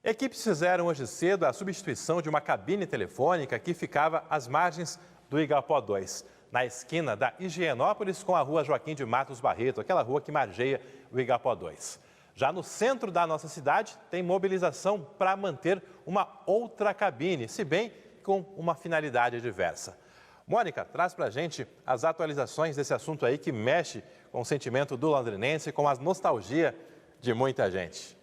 Equipes fizeram hoje cedo a substituição de uma cabine telefônica que ficava às margens do Igapó 2, na esquina da Higienópolis com a rua Joaquim de Matos Barreto, aquela rua que margeia o Igapó 2. Já no centro da nossa cidade, tem mobilização para manter uma outra cabine, se bem com uma finalidade diversa. Mônica, traz para a gente as atualizações desse assunto aí que mexe com o sentimento do londrinense, com a nostalgia de muita gente.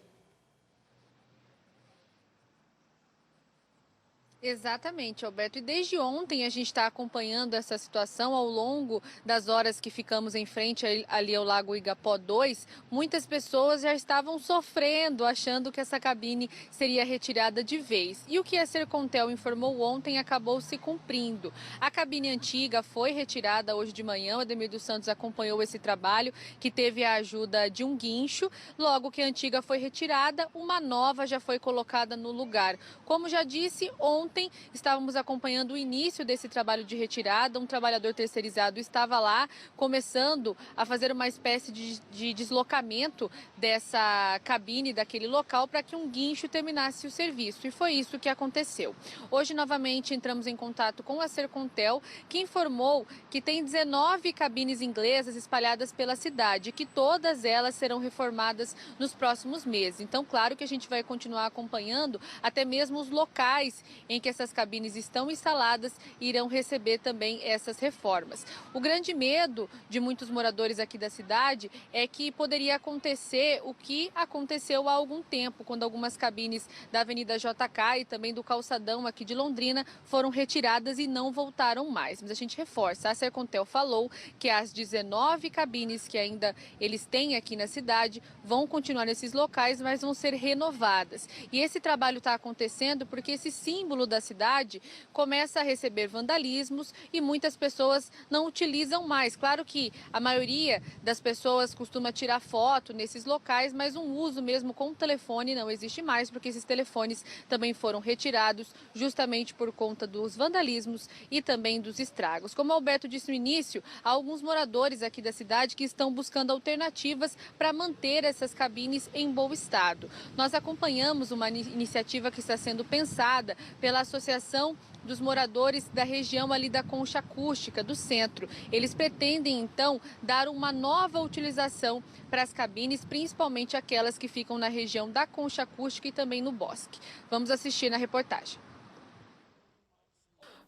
Exatamente, Alberto. E desde ontem a gente está acompanhando essa situação ao longo das horas que ficamos em frente ali ao Lago Igapó 2. Muitas pessoas já estavam sofrendo, achando que essa cabine seria retirada de vez. E o que a Sercontel informou ontem acabou se cumprindo. A cabine antiga foi retirada hoje de manhã. O Ademir dos Santos acompanhou esse trabalho, que teve a ajuda de um guincho. Logo que a antiga foi retirada, uma nova já foi colocada no lugar. Como já disse, ontem estávamos acompanhando o início desse trabalho de retirada. Um trabalhador terceirizado estava lá, começando a fazer uma espécie de deslocamento dessa cabine, daquele local, para que um guincho terminasse o serviço. E foi isso que aconteceu. Hoje, novamente, entramos em contato com a Sercontel, que informou que tem 19 cabines inglesas espalhadas pela cidade, que todas elas serão reformadas nos próximos meses. Então, claro que a gente vai continuar acompanhando até mesmo os locais em que essas cabines estão instaladas e irão receber também essas reformas. O grande medo de muitos moradores aqui da cidade é que poderia acontecer o que aconteceu há algum tempo, quando algumas cabines da Avenida JK e também do calçadão aqui de Londrina foram retiradas e não voltaram mais. Mas a gente reforça, a Sercontel falou que as 19 cabines que ainda eles têm aqui na cidade vão continuar nesses locais, mas vão ser renovadas. E esse trabalho está acontecendo porque esse símbolo da cidade começa a receber vandalismos e muitas pessoas não utilizam mais. Claro que a maioria das pessoas costuma tirar foto nesses locais, mas um uso mesmo com o telefone não existe mais, porque esses telefones também foram retirados justamente por conta dos vandalismos e também dos estragos. Como o Alberto disse no início, há alguns moradores aqui da cidade que estão buscando alternativas para manter essas cabines em bom estado. Nós acompanhamos uma iniciativa que está sendo pensada pela pela Associação dos Moradores da região ali da Concha Acústica, do centro. Eles pretendem, então, dar uma nova utilização para as cabines, principalmente aquelas que ficam na região da Concha Acústica e também no Bosque. Vamos assistir na reportagem.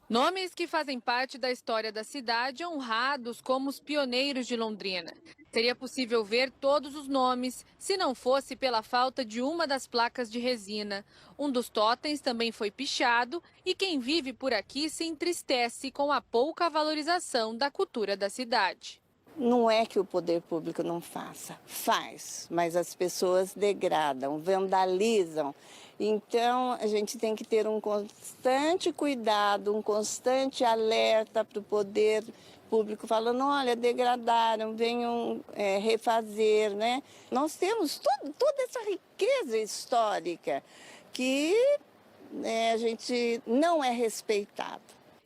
Nomes que fazem parte da história da cidade, honrados como os pioneiros de Londrina. Seria possível ver todos os nomes, se não fosse pela falta de uma das placas de resina. Um dos totens também foi pichado e quem vive por aqui se entristece com a pouca valorização da cultura da cidade. Não é que o poder público não faça, faz, mas as pessoas degradam, vandalizam. Então, a gente tem que ter um constante cuidado, um constante alerta para o poder público, falando, olha, degradaram, venham refazer, né? Nós temos toda essa riqueza histórica que a gente não é respeitado.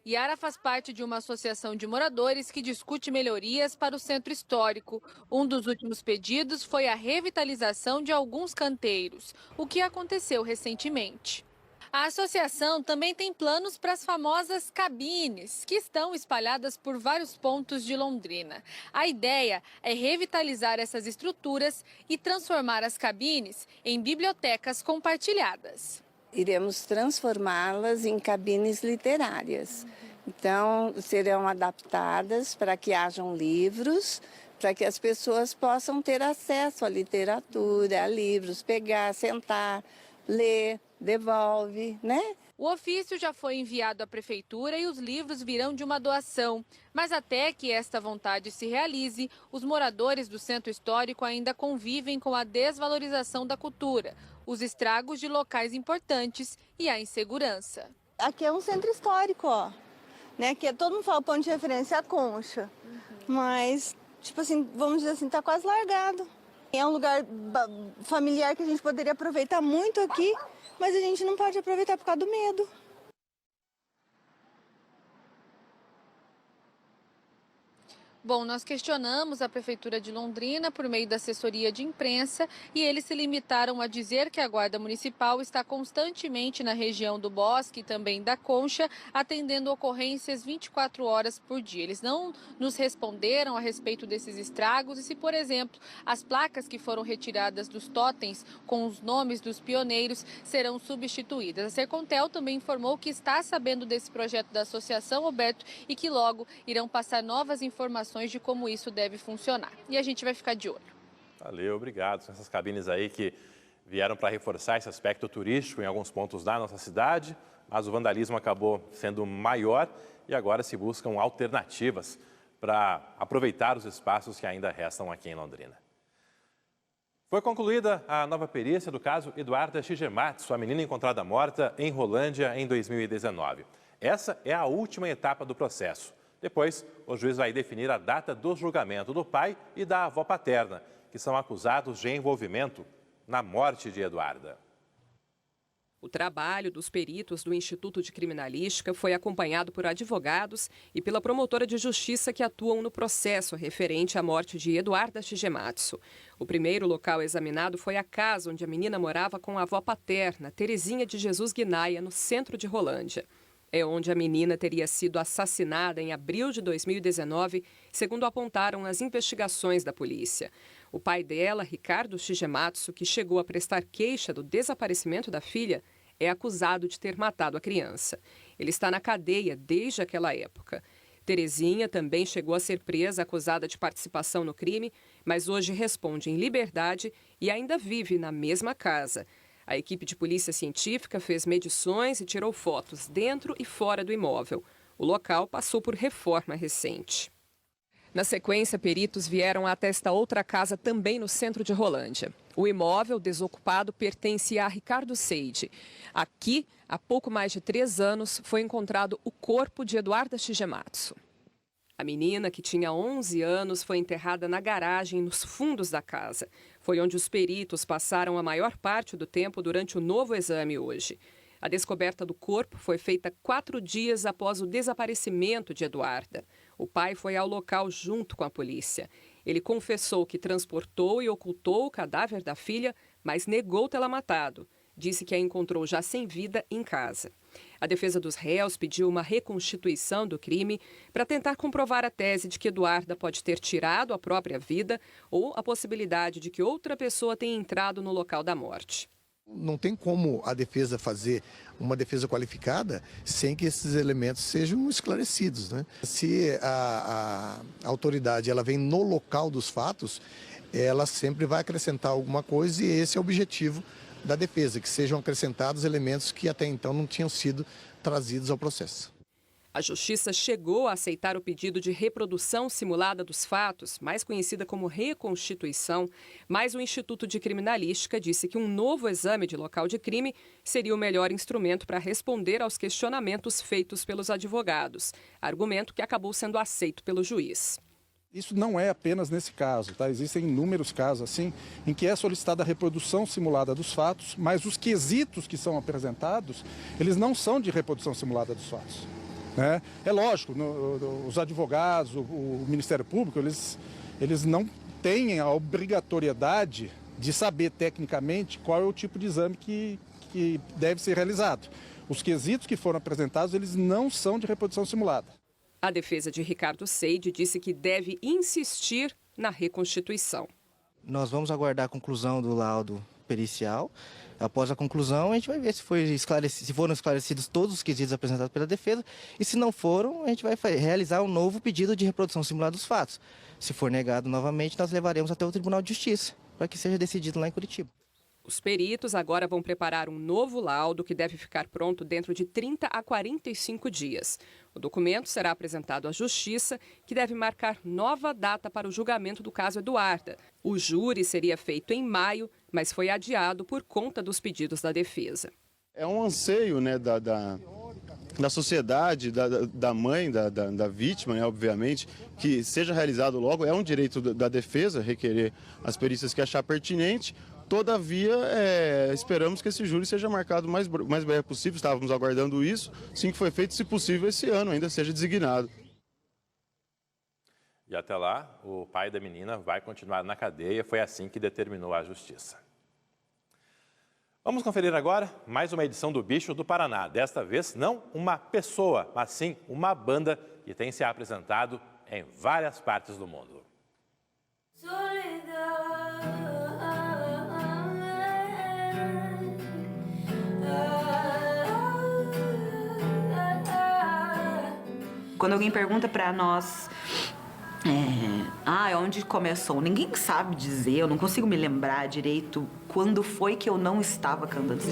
Yara faz parte de uma associação de moradores que discute melhorias para o centro histórico. Um dos últimos pedidos foi a revitalização de alguns canteiros, o que aconteceu recentemente. A associação também tem planos para as famosas cabines, que estão espalhadas por vários pontos de Londrina. A ideia é revitalizar essas estruturas e transformar as cabines em bibliotecas compartilhadas. Iremos transformá-las em cabines literárias. Então, serão adaptadas para que hajam livros, para que as pessoas possam ter acesso à literatura, a livros, pegar, sentar, ler, devolve, né? O ofício já foi enviado à prefeitura e os livros virão de uma doação. Mas até que esta vontade se realize, os moradores do centro histórico ainda convivem com a desvalorização da cultura, os estragos de locais importantes e a insegurança. Aqui é um centro histórico, ó, né? Que todo mundo fala ponto de referência a Concha, mas, tipo assim, vamos dizer assim, tá quase largado. É um lugar familiar que a gente poderia aproveitar muito aqui, mas a gente não pode aproveitar por causa do medo. Bom, nós questionamos a Prefeitura de Londrina por meio da assessoria de imprensa e eles se limitaram a dizer que a Guarda Municipal está constantemente na região do Bosque e também da Concha, atendendo ocorrências 24 horas por dia. Eles não nos responderam a respeito desses estragos e se, por exemplo, as placas que foram retiradas dos totens com os nomes dos pioneiros serão substituídas. A Sercontel também informou que está sabendo desse projeto da associação, Roberto, e que logo irão passar novas informações de como isso deve funcionar. E a gente vai ficar de olho. Valeu, obrigado. São essas cabines aí que vieram para reforçar esse aspecto turístico em alguns pontos da nossa cidade, mas o vandalismo acabou sendo maior e agora se buscam alternativas para aproveitar os espaços que ainda restam aqui em Londrina. Foi concluída a nova perícia do caso Eduarda Shigematsu, a menina encontrada morta em Rolândia em 2019. Essa é a última etapa do processo. Depois, o juiz vai definir a data do julgamento do pai e da avó paterna, que são acusados de envolvimento na morte de Eduarda. O trabalho dos peritos do Instituto de Criminalística foi acompanhado por advogados e pela promotora de justiça que atuam no processo referente à morte de Eduarda Shigematsu. O primeiro local examinado foi a casa onde a menina morava com a avó paterna, Terezinha de Jesus Guinaia, no centro de Rolândia. É onde a menina teria sido assassinada em abril de 2019, segundo apontaram as investigações da polícia. O pai dela, Ricardo Shigematsu, que chegou a prestar queixa do desaparecimento da filha, é acusado de ter matado a criança. Ele está na cadeia desde aquela época. Terezinha também chegou a ser presa, acusada de participação no crime, mas hoje responde em liberdade e ainda vive na mesma casa. A equipe de polícia científica fez medições e tirou fotos dentro e fora do imóvel. O local passou por reforma recente. Na sequência, peritos vieram até esta outra casa também no centro de Rolândia. O imóvel desocupado pertence a Ricardo Seide. Aqui, há pouco mais de 3 anos, foi encontrado o corpo de Eduarda Shigematsu. A menina, que tinha 11 anos, foi enterrada na garagem nos fundos da casa. Foi onde os peritos passaram a maior parte do tempo durante o novo exame hoje. A descoberta do corpo foi feita 4 dias após o desaparecimento de Eduarda. O pai foi ao local junto com a polícia. Ele confessou que transportou e ocultou o cadáver da filha, mas negou tê-la matado. disse que a encontrou já sem vida em casa. A defesa dos réus pediu uma reconstituição do crime para tentar comprovar a tese de que Eduarda pode ter tirado a própria vida ou a possibilidade de que outra pessoa tenha entrado no local da morte. Não tem como a defesa fazer uma defesa qualificada sem que esses elementos sejam esclarecidos, né? Se a autoridade ela vem no local dos fatos, ela sempre vai acrescentar alguma coisa e esse é o objetivo da defesa, que sejam acrescentados elementos que até então não tinham sido trazidos ao processo. A Justiça chegou a aceitar o pedido de reprodução simulada dos fatos, mais conhecida como reconstituição, mas o Instituto de Criminalística disse que um novo exame de local de crime seria o melhor instrumento para responder aos questionamentos feitos pelos advogados, argumento que acabou sendo aceito pelo juiz. Isso não é apenas nesse caso, tá? Existem inúmeros casos assim, em que é solicitada a reprodução simulada dos fatos, mas os quesitos que são apresentados, eles não são de reprodução simulada dos fatos. É lógico, os advogados, o Ministério Público, eles não têm a obrigatoriedade de saber tecnicamente qual é o tipo de exame que deve ser realizado. Os quesitos que foram apresentados, eles não são de reprodução simulada. A defesa de Ricardo Seide disse que deve insistir na reconstituição. Nós vamos aguardar a conclusão do laudo pericial. Após a conclusão, a gente vai ver se foram esclarecidos todos os quesitos apresentados pela defesa e se não foram, a gente vai realizar um novo pedido de reprodução simulada dos fatos. Se for negado novamente, nós levaremos até o Tribunal de Justiça para que seja decidido lá em Curitiba. Os peritos agora vão preparar um novo laudo que deve ficar pronto dentro de 30 a 45 dias. O documento será apresentado à Justiça, que deve marcar nova data para o julgamento do caso Eduarda. O júri seria feito em maio, mas foi adiado por conta dos pedidos da defesa. É um anseio, né, da sociedade, da mãe, da vítima, né, obviamente, que seja realizado logo. É um direito da defesa requerer as perícias que achar pertinente. Todavia, esperamos que esse júri seja marcado o mais breve possível. Estávamos aguardando isso, assim que foi feito, se possível, esse ano ainda seja designado. E até lá, o pai da menina vai continuar na cadeia. Foi assim que determinou a Justiça. Vamos conferir agora mais uma edição do Bicho do Paraná. Desta vez, não uma pessoa, mas sim uma banda que tem se apresentado em várias partes do mundo. Quando alguém pergunta pra nós, onde começou? Ninguém sabe dizer, eu não consigo me lembrar direito quando foi que eu não estava cantando.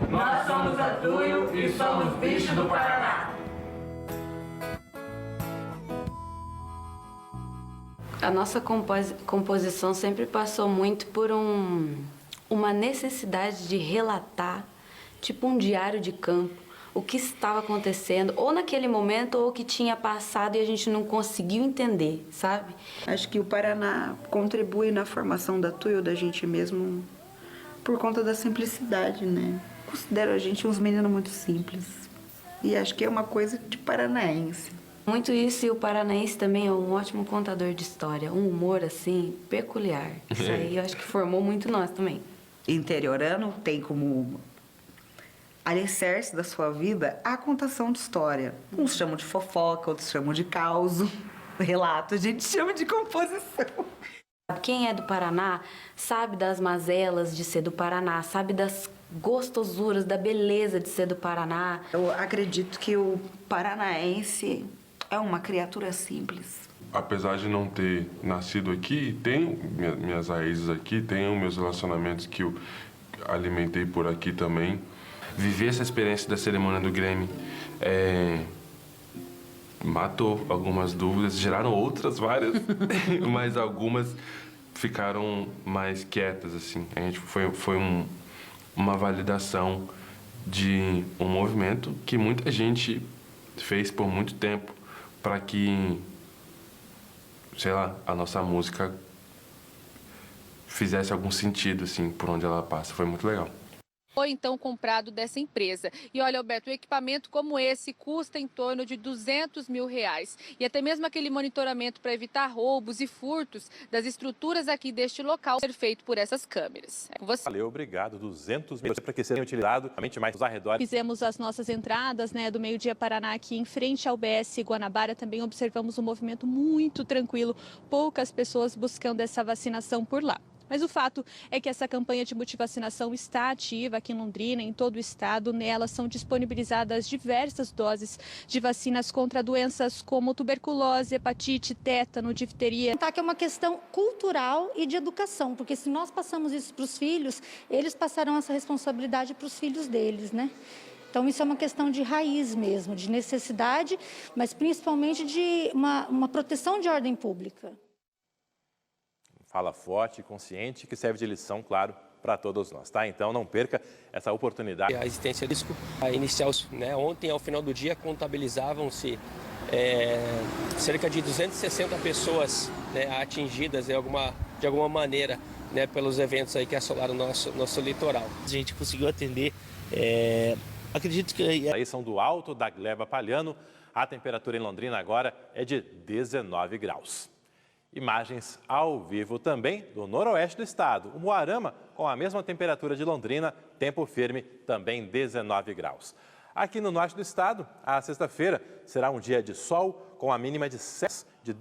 Nós somos a Tuyo e somos Bicho do Paraná. A nossa composição sempre passou muito por uma necessidade de relatar, tipo um diário de campo, o que estava acontecendo, ou naquele momento, ou o que tinha passado e a gente não conseguiu entender, sabe? Acho que o Paraná contribui na formação da Tuyo, da gente mesmo, por conta da simplicidade, né? Considero a gente uns meninos muito simples. E acho que é uma coisa de paranaense. Muito isso, e o paranaense também é um ótimo contador de história, um humor, assim, peculiar. Isso aí eu acho que formou muito nós também. Interiorano tem como alicerce da sua vida a contação de história. Uns chamam de fofoca, outros chamam de causo, relato, a gente chama de composição. Quem é do Paraná sabe das mazelas de ser do Paraná, sabe das gostosuras, da beleza de ser do Paraná. Eu acredito que o paranaense é uma criatura simples. Apesar de não ter nascido aqui, tenho minhas raízes aqui, tenho meus relacionamentos que eu alimentei por aqui também. Viver essa experiência da cerimônia do Grammy matou algumas dúvidas, geraram outras várias, mas algumas ficaram mais quietas, assim. A gente foi uma validação de um movimento que muita gente fez por muito tempo para que, sei lá, a nossa música fizesse algum sentido, assim, por onde ela passa. Foi muito legal. foi então comprado dessa empresa. E olha, Alberto, um equipamento como esse custa em torno de R$200 mil. E até mesmo aquele monitoramento para evitar roubos e furtos das estruturas aqui deste local ser feito por essas câmeras. É com você. Valeu, obrigado. 200 mil para que sejam utilizados realmente mais os arredores. Fizemos as nossas entradas, né, do Meio-Dia Paraná aqui em frente ao BS Guanabara. Também observamos um movimento muito tranquilo, poucas pessoas buscando essa vacinação por lá. Mas o fato é que essa campanha de multivacinação está ativa aqui em Londrina, em todo o estado. Nela são disponibilizadas diversas doses de vacinas contra doenças como tuberculose, hepatite, tétano, difteria. Que é uma questão cultural e de educação, porque se nós passamos isso para os filhos, eles passarão essa responsabilidade para os filhos deles, né? Então, isso é uma questão de raiz mesmo, de necessidade, mas principalmente de uma proteção de ordem pública. Fala forte e consciente que serve de lição, claro, para todos nós, tá? Então não perca essa oportunidade. A existência de risco inicial, né? Ontem, ao final do dia, contabilizavam-se cerca de 260 pessoas, né, atingidas de alguma maneira, né, pelos eventos aí que assolaram o nosso litoral. A gente conseguiu atender, acredito que... Aí são do Alto da Gleba Palhano, a temperatura em Londrina agora é de 19 graus. Imagens ao vivo também do noroeste do estado. O Moarama com a mesma temperatura de Londrina, tempo firme, também 19 graus. Aqui no norte do estado, a sexta-feira será um dia de sol com a mínima de 6 de